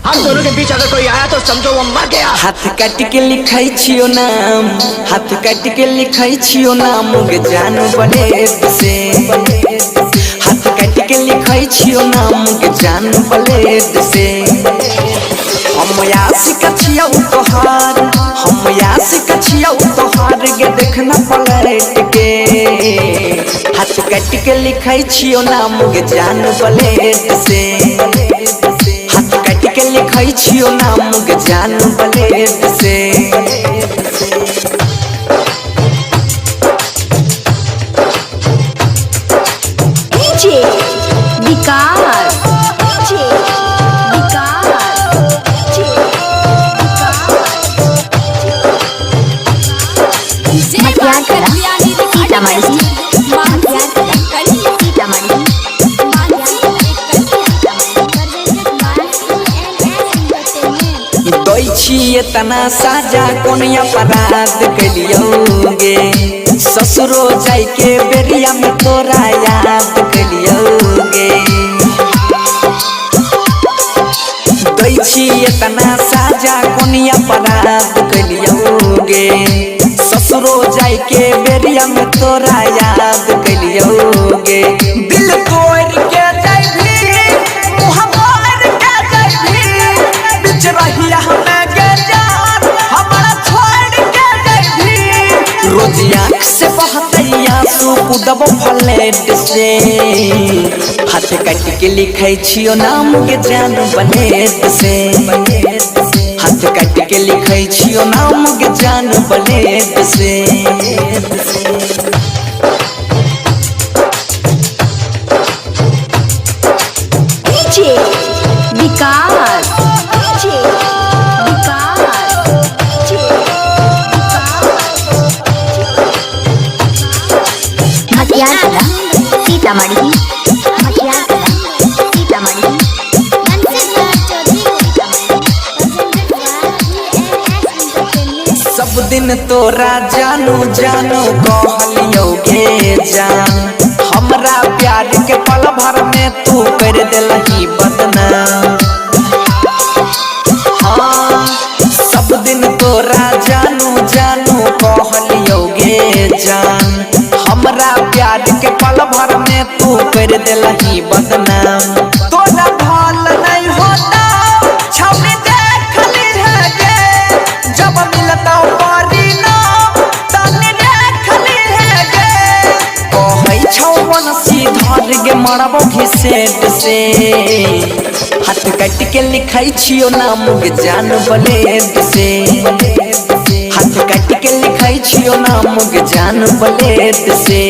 हम दोनों के बीच अगर कोई आया तो समझो वो मर गया। हाथ काट के लिखाई छियो नाम, हाथ काट के लिखाई छियो नाम गे जान बलेद से। हाथ काट के लिखाई छियो नाम गे जान बलेद से। हम आशिक छियो तोहार, हम आशिक छियो तोहार गे देखना पलट के। हाथ काट के लिखाई छियो नाम गे जान बलेद से। हाथ काट के लिखाई छियो नाम गे जान बलेद से। डीजे विकास, डीजे विकास, डीजे विकास। मटियार कला सीतामढ़ी, मटियार कला सीतामढ़ी। दै छिए तना साजा कोनिया अपराध कलियोगे। ससुरो जाय के बेरिया में तोरा याद कलियोगे। दै छिए तना साजा कोनिया अपराध कलियोगे। ससुरो जाय के बेरिया में तोरा याद कलियोगे। दिल तोड़ के जाय भी, मुँह मोड़ के जाय भी, बिच रहिया हमें गे जान हमारा छोड़ के जाय भी। रोज आँख से बहते आंसू कूदबो फ्लैट से। हाथ काट के लिखाई छियो नाम गे जान बलेद से। हाथ काट के लिखाई छियो नाम गे जान बलेद से। डीजे विकास, डीजे विकास, डीजे विकास। मटियार कला सीतामढ़ी, मटियार कला सीतामढ़ी। सब दिन तोरा जानू जानू कहलियोगे जान। हमरा प्यार के पल भर में तू कर देलही बदनाम। हाँ सब दिन तोरा जानू जानू कहलियोगे जान। हमरा प्यार के पल भर में तू कर देलही बदनाम। तोरा भल नहीं होता छवि देखली है गे। जब मिलता परिणाम तनी देखली है गे। कहै छौ बनसी धर गे मरबो घिसेट से। हाथ काट के लिखाई छियो नाम गे जान बलेद से। हाथ काट के लिखाई छियो नाम गे जान बलेद से।